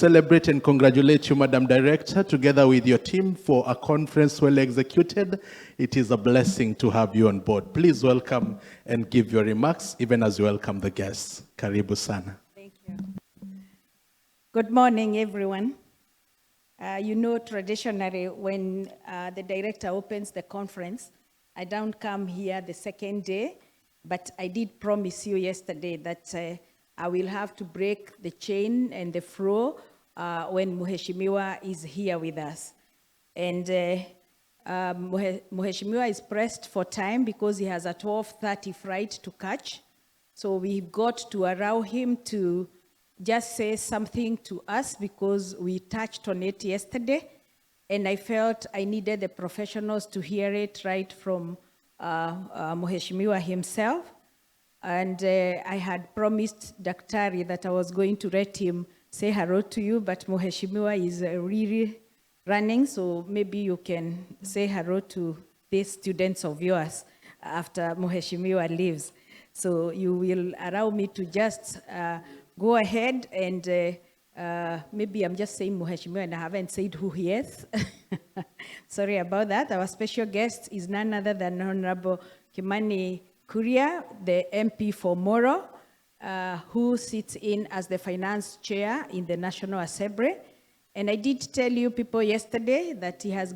celebrate and congratulate you, Madam Director, together with your team for a conference well executed. It is a blessing to have you on board. Please welcome and give your remarks, even as you welcome the guests. Karibu sana. Thank you. Good morning, everyone. Traditionally, when the director opens the conference, I don't come here the second day, but I did promise you yesterday that I will have to break the chain and the flow when Mheshimiwa is here with us. And Mheshimiwa is pressed for time because he has a 12:30 flight to catch. So we've got to allow him to just say something to us because we touched on it yesterday. And I felt I needed the professionals to hear it right from Mheshimiwa himself. And I had promised Daktari that I was going to let him say hello to you, but Mheshimiwa is really running, so maybe you can say hello to these students of yours after Mheshimiwa leaves. So you will allow me to just go ahead and maybe I'm just saying Mheshimiwa and I haven't said who he is. Sorry about that. Our special guest is none other than Honorable Kimani Kuria, the MP for Moro, who sits in as the finance chair in the National Assembly. And I did tell you people yesterday that he has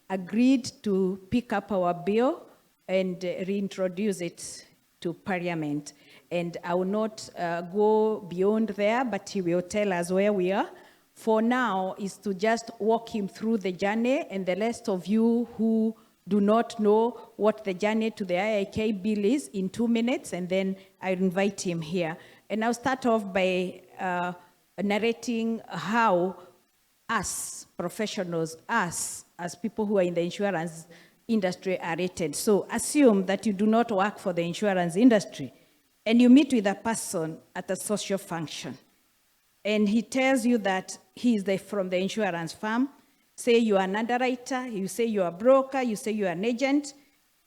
agreed to pick up our bill and reintroduce it to Parliament. And I will not go beyond there, but he will tell us where we are. For now, is to just walk him through the journey, and the rest of you who do not know what the journey to the IIK bill is in 2 minutes, and then I invite him here. And I'll start off by narrating how us professionals, us as people who are in the insurance industry are rated. So assume that you do not work for the insurance industry and you meet with a person at a social function and he tells you that he is from the insurance firm. Say you are an underwriter, you say you are a broker, you say you are an agent,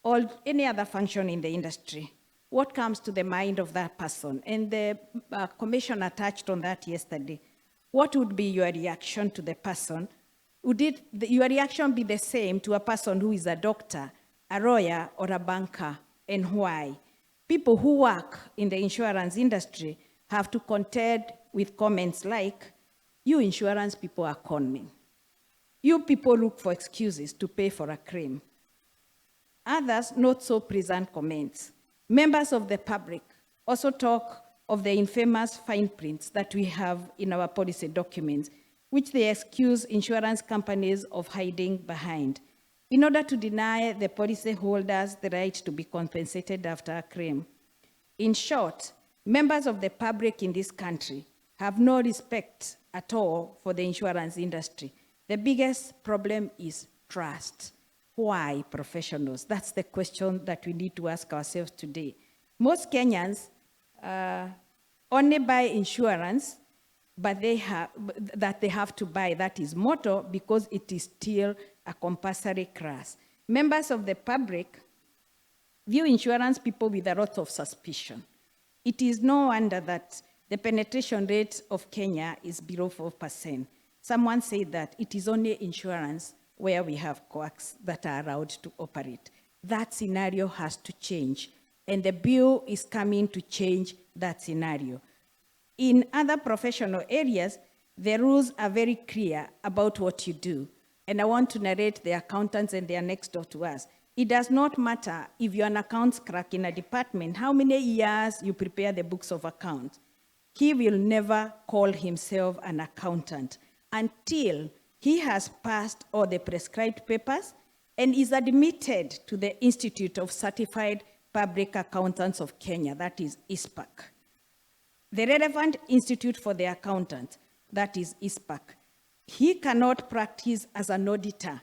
or any other function in the industry. What comes to the mind of that person? And the commissioner touched on that yesterday. What would be your reaction to the person? Would your reaction be the same to a person who is a doctor, a lawyer, or a banker, and why? People who work in the insurance industry have to contend with comments like, you insurance people are conning. You people look for excuses to pay for a claim. Others not so pleasant comments. Members of the public also talk of the infamous fine prints that we have in our policy documents, which they excuse insurance companies of hiding behind, in order to deny the policy holders the right to be compensated after a claim. In short, members of the public in this country have no respect at all for the insurance industry. The biggest problem is trust. Why professionals? That's the question that we need to ask ourselves today. Most Kenyans only buy insurance, but they have to buy, that is motor, because it is still a compulsory class. Members of the public view insurance people with a lot of suspicion. It is no wonder that the penetration rate of Kenya is below 4%. Someone said that it is only insurance where we have quacks that are allowed to operate. That scenario has to change, and the bill is coming to change that scenario. In other professional areas, the rules are very clear about what you do. And I want to narrate the accountants and they are next door to us. It does not matter if you're an accounts clerk in a department, how many years you prepare the books of accounts. He will never call himself an accountant until he has passed all the prescribed papers and is admitted to the Institute of Certified Public Accountants of Kenya, that is ISPAC. The relevant institute for the accountant, that is ISPAC. He cannot practice as an auditor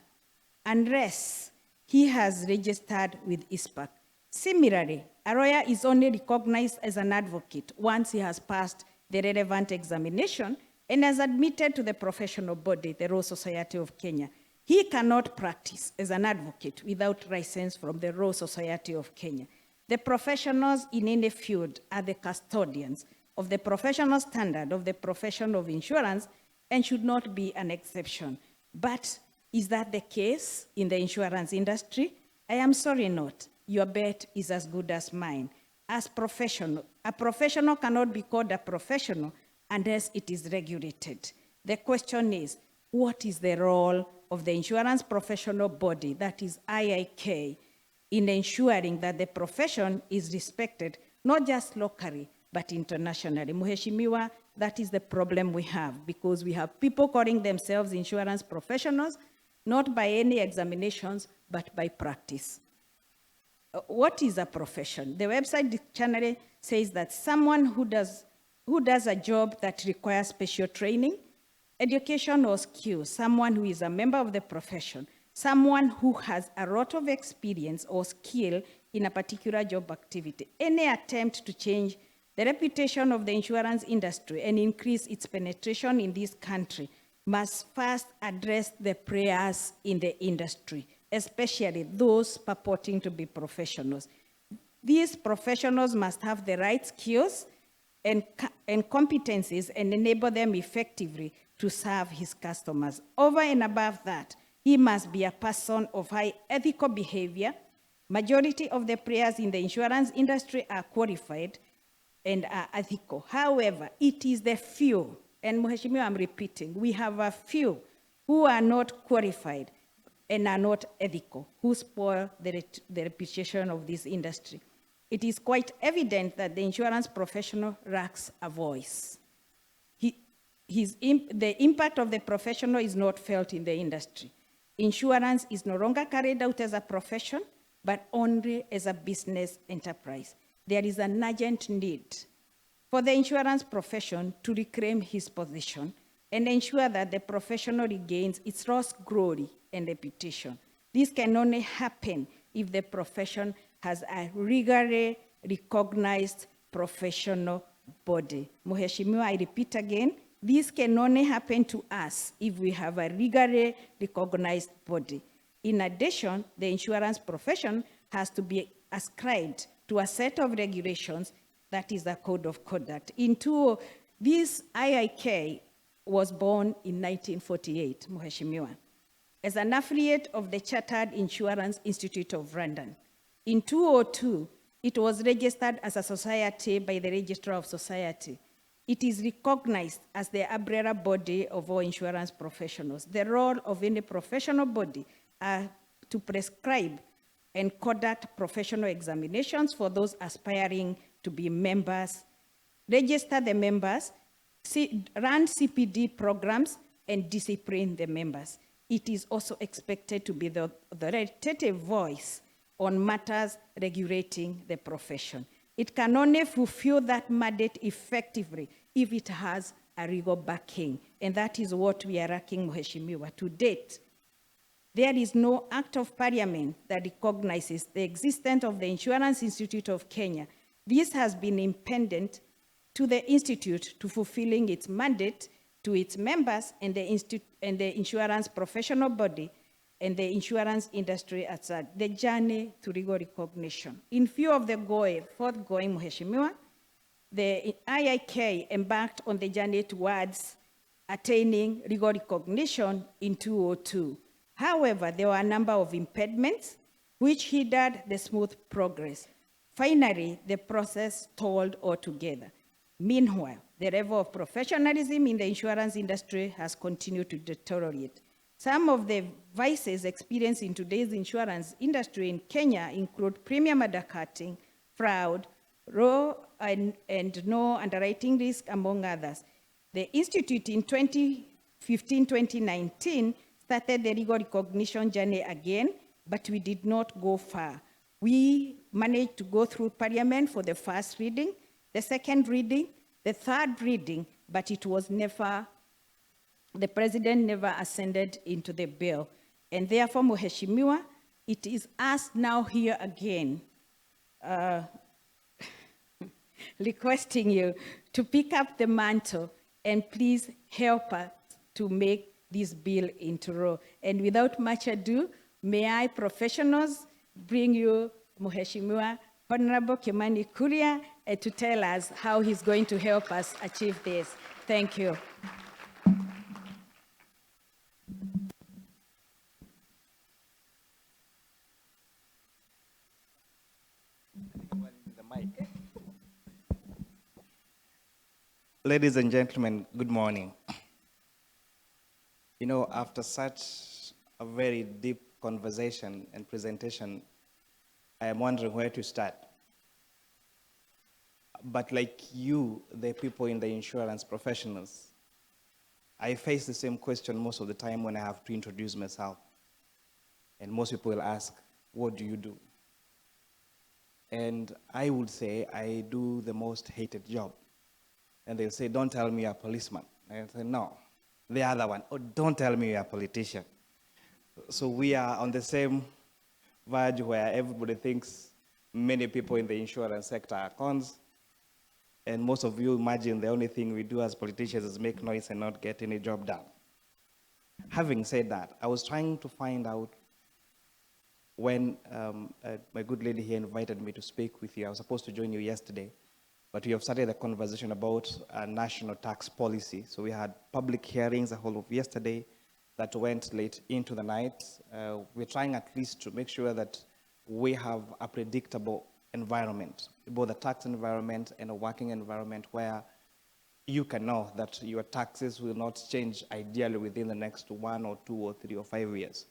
unless he has registered with ISPAC. Similarly, a lawyer is only recognized as an advocate once he has passed the relevant examination and has admitted to the professional body, the Law Society of Kenya. He cannot practice as an advocate without license from the Law Society of Kenya. The professionals in any field are the custodians of the professional standard of the profession of insurance and should not be an exception. But is that the case in the insurance industry? I am sorry not. Your bet is as good as mine. As professional, a professional cannot be called a professional unless it is regulated. The question is, what is the role of the insurance professional body, that is IIK, in ensuring that the profession is respected, not just locally, but internationally? Mheshimiwa, that is the problem we have, because we have people calling themselves insurance professionals, not by any examinations, but by practice. What is a profession? The website dictionary says that someone who does a job that requires special training, education or skill, someone who is a member of the profession, someone who has a lot of experience or skill in a particular job activity. Any attempt to change the reputation of the insurance industry and increase its penetration in this country must first address the players in the industry, especially those purporting to be professionals. These professionals must have the right skills and competencies and enable them effectively to serve his customers. Over and above that, he must be a person of high ethical behavior. Majority of the players in the insurance industry are qualified and are ethical. However, it is the few, and Mheshimiwa, I'm repeating, we have a few who are not qualified and are not ethical, who spoil the reputation of this industry. It is quite evident that the insurance professional lacks a voice. The impact of the professional is not felt in the industry. Insurance is no longer carried out as a profession, but only as a business enterprise. There is an urgent need for the insurance profession to reclaim his position and ensure that the professional regains its lost glory and reputation. This can only happen if the profession has a legally recognized professional body. Mheshimiwa, I repeat again, this can only happen to us if we have a legally recognized body. In addition, the insurance profession has to be ascribed to a set of regulations that is a code of conduct. This IIK was born in 1948, Mheshimiwa, as an affiliate of the Chartered Insurance Institute of London. In 2002, it was registered as a society by the Registrar of Society. It is recognized as the umbrella body of all insurance professionals. The role of any professional body are to prescribe and conduct professional examinations for those aspiring to be members, register the members, run CPD programs, and discipline the members. It is also expected to be the authoritative voice on matters regulating the profession. It can only fulfill that mandate effectively if it has a legal backing, and that is what we are lacking, Mheshimiwa. To date, there is no act of parliament that recognizes the existence of the Insurance Institute of Kenya. This has been impediment to the institute to fulfilling its mandate to its members and the insurance professional body and the insurance industry as the journey to legal recognition. In view of the forthgoing, Mheshimiwa, the IIK embarked on the journey towards attaining legal recognition in 2002. However, there were a number of impediments which hindered the smooth progress. Finally, the process stalled altogether. Meanwhile, the level of professionalism in the insurance industry has continued to deteriorate. Some of the vices experienced in today's insurance industry in Kenya include premium undercutting, fraud, low and no underwriting risk, among others. The Institute in 2015-2019 started the legal recognition journey again, but we did not go far. We managed to go through Parliament for the first reading, the second reading, the third reading, but it was never, the President never ascended into the bill. And therefore, Mheshimiwa, it is us now here again requesting you to pick up the mantle and please help us to make this bill into law. And without much ado, may I, professionals, bring you Mheshimiwa Honorable Kimani Kuria to tell us how he's going to help us achieve this. Thank you. The mic. Ladies and gentlemen, good morning. You know, after such a very deep conversation and presentation, I am wondering where to start. But like you, the people in the insurance professionals, I face the same question most of the time when I have to introduce myself. And most people will ask, what do you do? And I would say, I do the most hated job. And they'll say, don't tell me you're a policeman. And I'll say, no. The other one, oh, don't tell me you're a politician. So we are on the same verge where everybody thinks many people in the insurance sector are cons. And most of you imagine the only thing we do as politicians is make noise and not get any job done. Having said that, I was trying to find out when my good lady here invited me to speak with you. I was supposed to join you yesterday, but we have started a conversation about a national tax policy. So we had public hearings the whole of yesterday that went late into the night. We're trying at least to make sure that we have a predictable environment, both a tax environment and a working environment where you can know that your taxes will not change ideally within the next 1 or 2 or 3 or 5 years.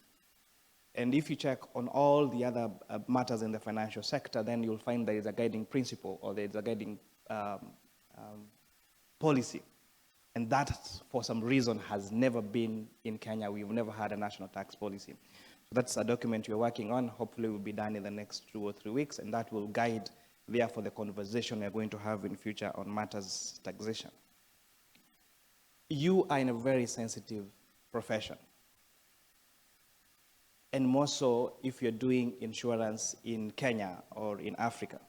And if you check on all the other matters in the financial sector, then you'll find there is a guiding principle or there is a guiding policy. And that, for some reason, has never been in Kenya. We've never had a national tax policy. So that's a document we're working on. Hopefully, it will be done in the next 2 or 3 weeks, and that will guide, therefore, the conversation we're going to have in future on matters taxation. You are in a very sensitive profession. And more so if you're doing insurance in Kenya or in Africa.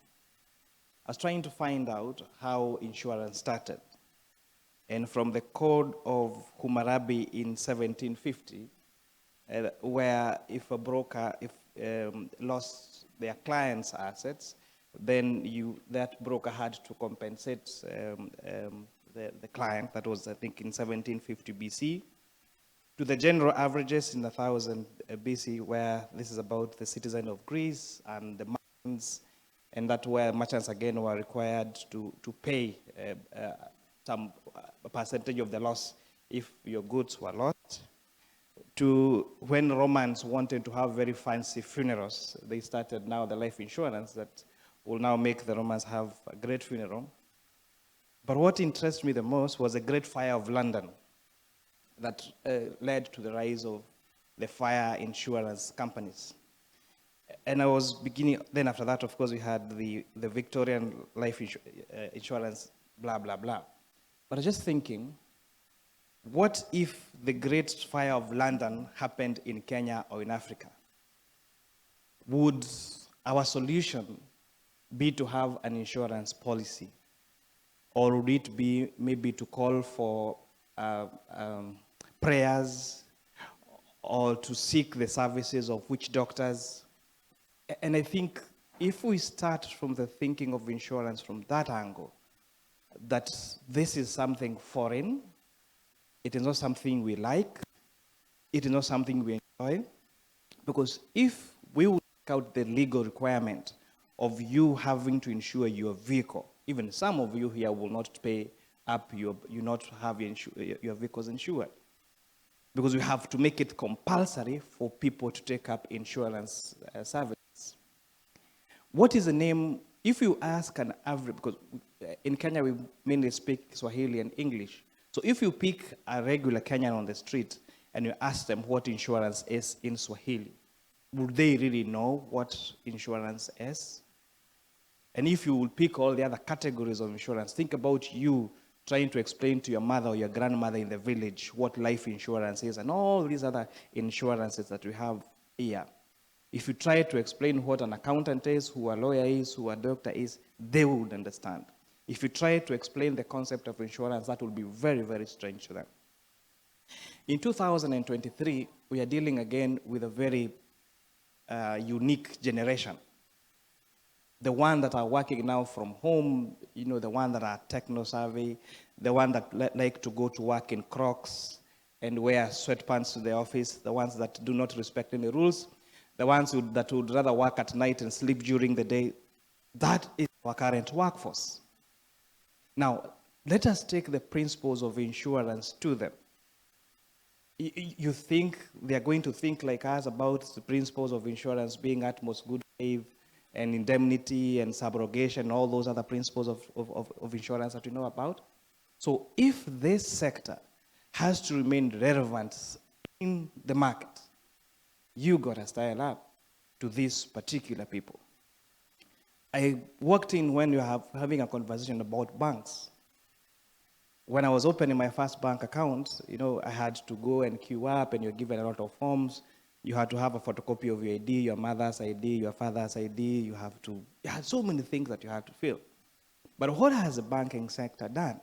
I was trying to find out how insurance started. And from the Code of Hammurabi in 1750, where if a broker lost their client's assets, then that broker had to compensate the client. That was, I think, in 1750 BC. To the general averages in 1000 BC, where this is about the citizen of Greece and the merchants, and that where merchants again were required to pay some percentage of the loss if your goods were lost. To when Romans wanted to have very fancy funerals, they started now the life insurance that will now make the Romans have a great funeral. But what interests me the most was the Great Fire of London that led to the rise of the fire insurance companies. And I was beginning, then after that, of course, we had the Victorian life insurance, blah, blah, blah. But I was just thinking, what if the Great Fire of London happened in Kenya or in Africa? Would our solution be to have an insurance policy? Or would it be maybe to call for prayers or to seek the services of witch doctors? And I think if we start from the thinking of insurance from that angle, that this is something foreign, it is not something we like, it is not something we enjoy, because if we would take out the legal requirement of you having to insure your vehicle, even some of you here will not pay up you not have your vehicles insured, because we have to make it compulsory for people to take up insurance services. What is the name, if you ask an average, because in Kenya we mainly speak Swahili and English, so if you pick a regular Kenyan on the street and you ask them what insurance is in Swahili, would they really know what insurance is? And if you will pick all the other categories of insurance, think about you trying to explain to your mother or your grandmother in the village what life insurance is and all these other insurances that we have here. If you try to explain what an accountant is, who a lawyer is, who a doctor is, they would understand. If you try to explain the concept of insurance, that will be very, very strange to them. In 2023, we are dealing again with a very unique generation. the one that are working now from home, you know, the one that are techno-savvy, the one that like to go to work in Crocs and wear sweatpants to the office, the ones that do not respect any rules, the ones that would rather work at night and sleep during the day. That is our current workforce. Now, let us take the principles of insurance to them. You think they are going to think like us about the principles of insurance being utmost good faith and indemnity and subrogation and all those other principles of insurance that we know about? So if this sector has to remain relevant in the market, you got to style up to these particular people. I walked in when you were having a conversation about banks. When I was opening my first bank account, you know, I had to go and queue up, and you're given a lot of forms. You had to have a photocopy of your ID, your mother's ID, your father's ID. You had so many things that you had to fill. But what has the banking sector done?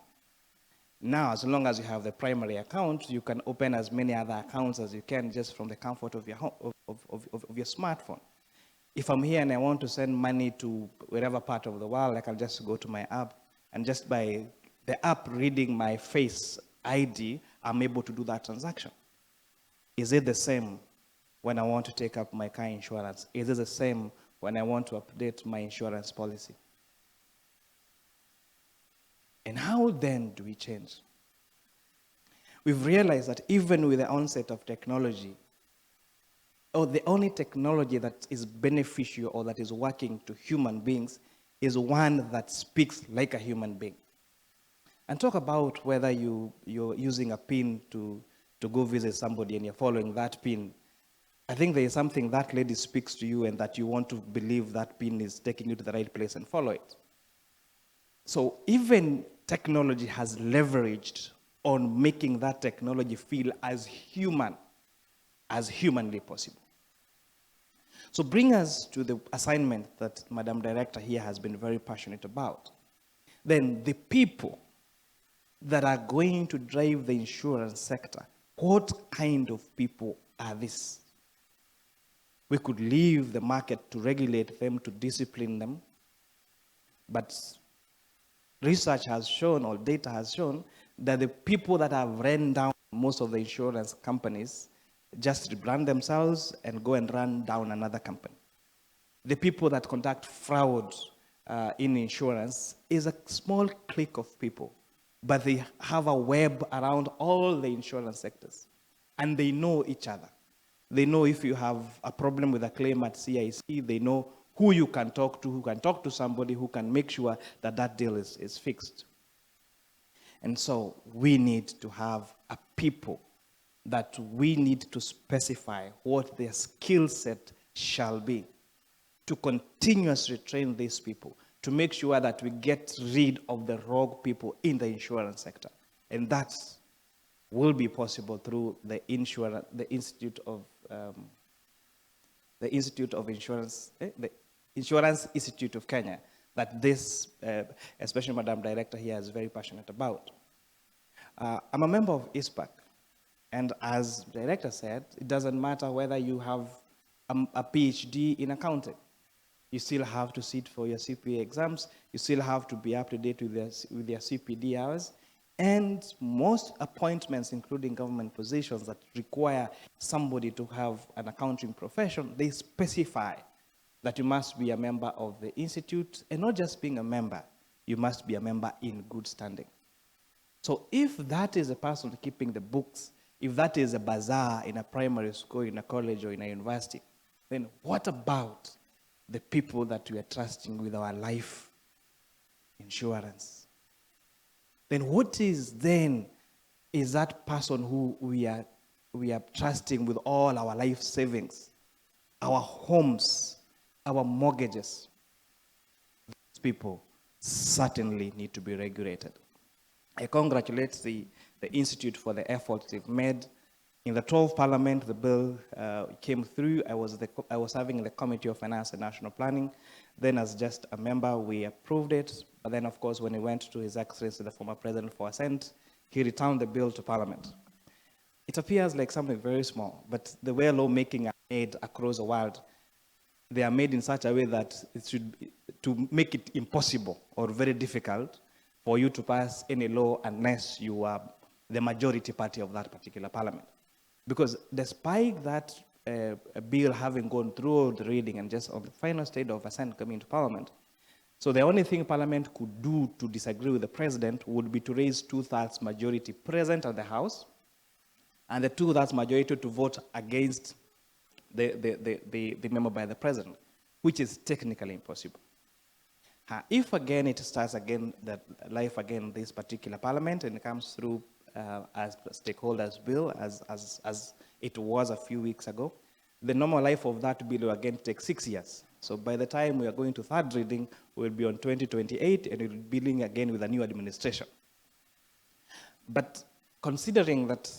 Now, as long as you have the primary account, you can open as many other accounts as you can just from the comfort of your home, of your smartphone. If I'm here and I want to send money to wherever part of the world, I can just go to my app, and just by the app reading my face ID, I'm able to do that transaction. Is it the same when I want to take up my car insurance? Is it the same when I want to update my insurance policy? And how then do we change? We've realized that even with the onset of technology, or the only technology that is beneficial or that is working to human beings is one that speaks like a human being. And talk about whether you're using a pin to go visit somebody and you're following that pin. I think there is something that lady speaks to you and that you want to believe that pin is taking you to the right place and follow it. So even technology has leveraged on making that technology feel as human as humanly possible. So bring us to the assignment that Madam Director here has been very passionate about. Then the people that are going to drive the insurance sector, what kind of people are these? We could leave the market to regulate them, to discipline them, but research has shown, or data has shown, that the people that have run down most of the insurance companies just rebrand themselves and go and run down another company. The people that conduct fraud in insurance is a small clique of people, but they have a web around all the insurance sectors, and they know each other. They know if you have a problem with a claim at CIC, they know who you can talk to, who can talk to somebody who can make sure that that deal is fixed. And so we need to have a people that we need to specify what their skill set shall be, to continuously train these people, to make sure that we get rid of the rogue people in the insurance sector. And that will be possible through the Institute of Insurance, the Insurance Institute of Kenya, that this, especially Madam Director here, is very passionate about. I'm a member of ISPAC, and as Director said, it doesn't matter whether you have a PhD in accounting. You still have to sit for your CPA exams. You still have to be up to date with your CPD hours. And most appointments, including government positions that require somebody to have an accounting profession, they specify that you must be a member of the institute, and not just being a member, you must be a member in good standing. So if that is a person keeping the books, if that is a bazaar in a primary school, in a college, or in a university, then what about the people that we are trusting with our life insurance? Then what is that person who we are trusting with all our life savings, our homes, our mortgages? These people certainly need to be regulated. I congratulate the Institute for the efforts they've made. In the 12th Parliament, the bill came through. I was serving in the Committee of Finance and National Planning. Then as just a member, we approved it. But then, of course, when it went to His Excellency, the former President, for assent, he returned the bill to Parliament. It appears like something very small, but the way lawmaking are made across the world, they are made in such a way that it should, to make it impossible or very difficult for you to pass any law unless you are the majority party of that particular parliament. Because despite that bill having gone through the reading and just on the final stage of assent coming to parliament, so the only thing parliament could do to disagree with the president would be to raise 2/3 majority present at the House, and the 2/3 majority to vote against the member by the president, which is technically impossible. If again it starts again, that life again, this particular parliament, and it comes through as stakeholders bill, as it was a few weeks ago, the normal life of that bill will again take 6 years. So by the time we are going to third reading, we'll be on 2028, and we'll be dealing again with a new administration. But considering that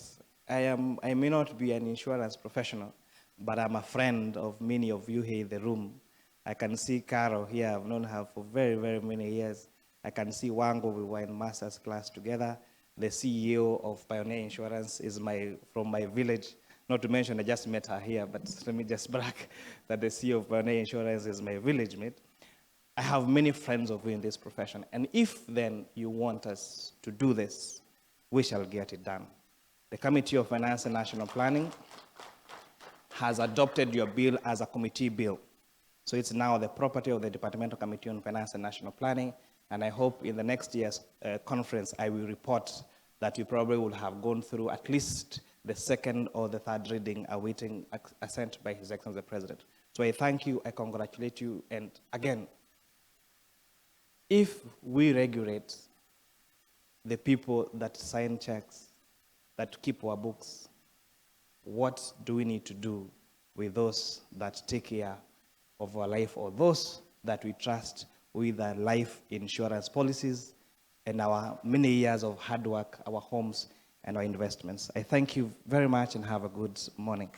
I may not be an insurance professional, but I'm a friend of many of you here in the room. I can see Carol here. I've known her for very, very many years. I can see Wango. We were in master's class together. The CEO of Pioneer Insurance is from my village. Not to mention, I just met her here, but let me just brag that the CEO of Pioneer Insurance is my village mate. I have many friends of you in this profession. And if then you want us to do this, we shall get it done. The Committee of Finance and National Planning has adopted your bill as a committee bill. So it's now the property of the Departmental Committee on Finance and National Planning, and I hope in the next year's conference I will report that you probably will have gone through at least the second or the third reading awaiting assent by His Excellency the President. So I thank you, I congratulate you, and again, if we regulate the people that sign checks, that keep our books, what do we need to do with those that take care of our life, or those that we trust with our life insurance policies and our many years of hard work, our homes and our investments? I thank you very much and have a good morning.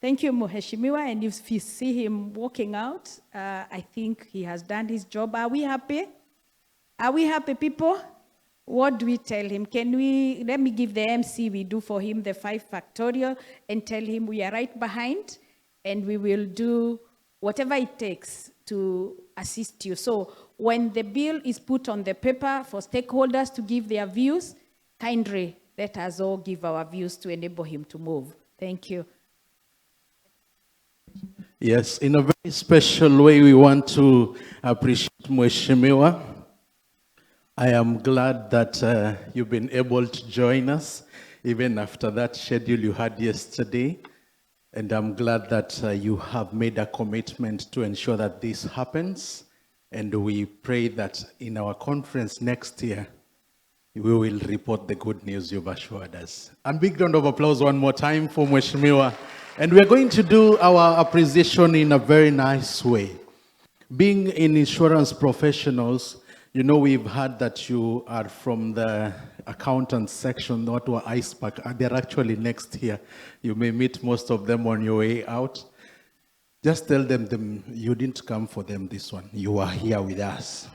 Thank you, Mheshimiwa. And if you see him walking out, I think he has done his job. Are we happy? Are we happy, people? What do we tell him? Let me give the MC we do for him the 5 factorial and tell him we are right behind and we will do whatever it takes to assist you. So when the bill is put on the paper for stakeholders to give their views, kindly let us all give our views to enable him to move. Thank you. Yes, in a very special way, we want to appreciate Mheshimiwa. I am glad that you've been able to join us, even after that schedule you had yesterday. And I'm glad that you have made a commitment to ensure that this happens. And we pray that in our conference next year, we will report the good news you've assured us. A big round of applause one more time for Mheshimiwa. And we're going to do our appreciation in a very nice way. Being in insurance professionals, you know, we've heard that you are from the accountant section, not to iceberg. They're actually next here. You may meet most of them on your way out. Just tell them you didn't come for them this one. You are here with us.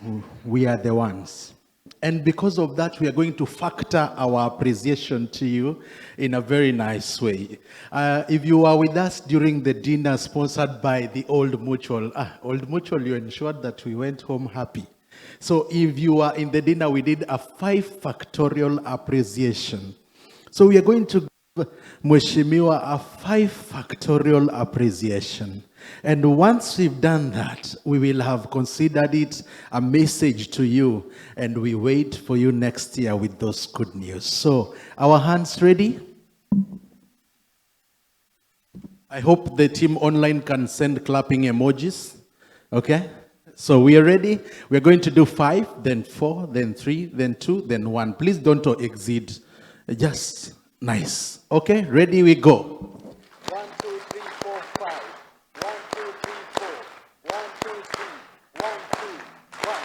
We are the ones. And because of that, we are going to factor our appreciation to you in a very nice way. If you are with us during the dinner sponsored by the Old Mutual, you ensured that we went home happy. So if you are in the dinner, we did a 5 factorial appreciation. So we are going to give Mheshimiwa a 5 factorial appreciation. And once we've done that, we will have considered it a message to you, and we wait for you next year with those good news. So, our hands ready? I hope the team online can send clapping emojis. Okay? So we are ready. We're going to do 5, then 4, then 3, then 2, then 1. Please don't exceed. Just nice. Okay? Ready? We go. 1, 2, 3, 4, 5. 1, 2, 3, 4. 1, 2, 3. 1, 2, 1.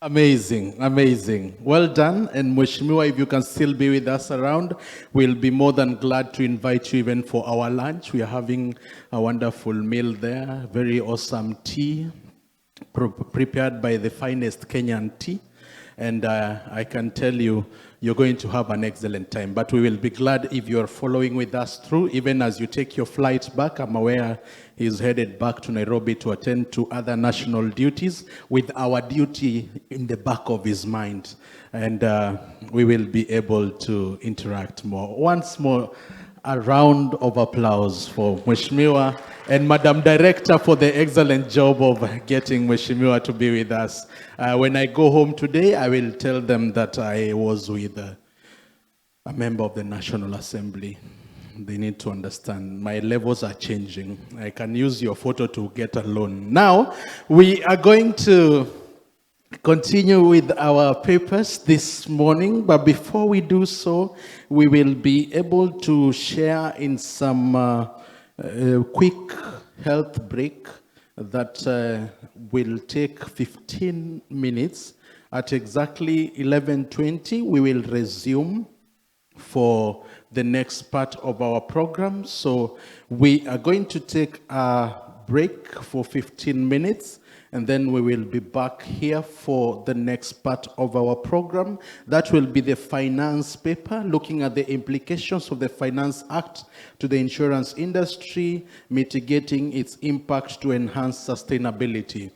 Amazing, amazing. Well done. And Mheshimiwa, if you can still be with us around, we'll be more than glad to invite you even for our lunch. We are having a wonderful meal there. Very awesome tea, prepared by the finest Kenyan tea. And I can tell you, you're going to have an excellent time. But we will be glad if you're following with us through, even as you take your flight back. I'm aware he's headed back to Nairobi to attend to other national duties, with our duty in the back of his mind. And we will be able to interact more. Once more, a round of applause for Mheshimiwa and Madam Director for the excellent job of getting Mheshimiwa to be with us. When I go home today, I will tell them that I was with a member of the National Assembly. They need to understand my levels are changing. I can use your photo to get a loan. Now, we are going to continue with our papers this morning, but before we do so, we will be able to share in some quick health break that will take 15 minutes. At exactly 11:20, we will resume for the next part of our program. So we are going to take a break for 15 minutes, and then we will be back here for the next part of our program. That will be the finance paper, looking at the implications of the Finance Act to the insurance industry, mitigating its impact to enhance sustainability.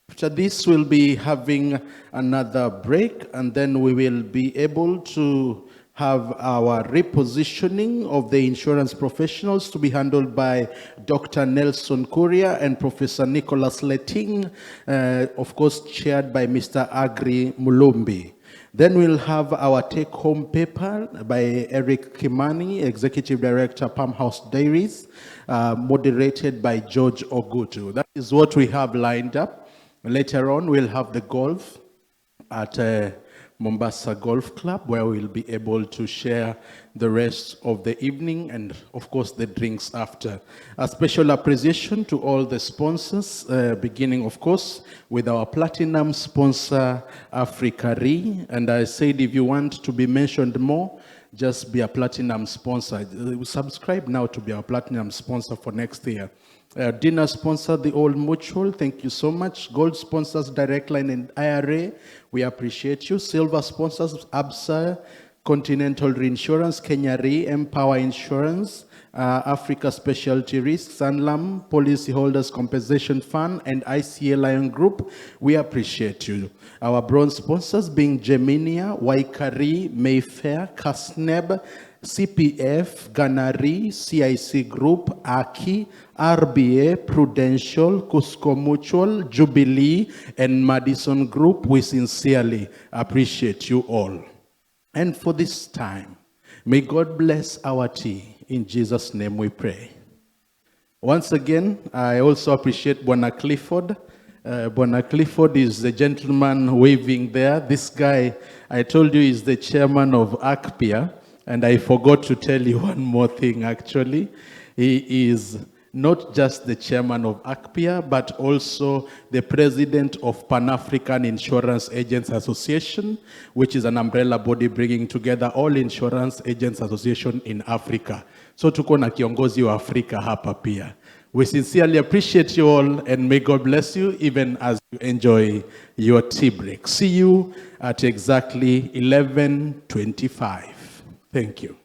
After this, we'll be having another break, and then we will be able to have our repositioning of the insurance professionals to be handled by Dr. Nelson Kuria and Professor Nicholas Letting, of course chaired by Mr. Agri Mulumbi. Then we'll have our take-home paper by MP.Kimani, Executive Director, Palm House Dairies, moderated by George Ogutu. That is what we have lined up. Later on, we'll have the golf at Mombasa Golf Club, where we'll be able to share the rest of the evening and, of course, the drinks after. A special appreciation to all the sponsors, beginning, of course, with our platinum sponsor, Africa Re. And I said, if you want to be mentioned more, just be a platinum sponsor. Subscribe now to be our platinum sponsor for next year. Dinner sponsor, the Old Mutual, thank you so much. Gold sponsors, Direct Line and IRA, we appreciate you. Silver sponsors, ABSA, Continental Reinsurance, Kenya Re, Empower Insurance, Africa Specialty Risks, Sanlam, Policyholders Compensation Fund, and ICA Lion Group, we appreciate you. Our bronze sponsors being Geminia, Waikari, Mayfair, Casneb, CPF, Ganari, CIC Group, Aki, RBA, Prudential, Cusco Mutual, Jubilee, and Madison Group. We sincerely appreciate you all. And for this time, may God bless our tea. In Jesus' name we pray. Once again, I also appreciate Bwana Clifford. Bwana Clifford is the gentleman waving there. This guy, I told you, is the chairman of ACPIA. And I forgot to tell you one more thing, actually. He is not just the chairman of ACPIA, but also the president of Pan-African Insurance Agents Association, which is an umbrella body bringing together all insurance agents association in Africa. So tuko na kiongozi wa Afrika hapa pia. We sincerely appreciate you all, and may God bless you even as you enjoy your tea break. See you at exactly 11:25. Thank you.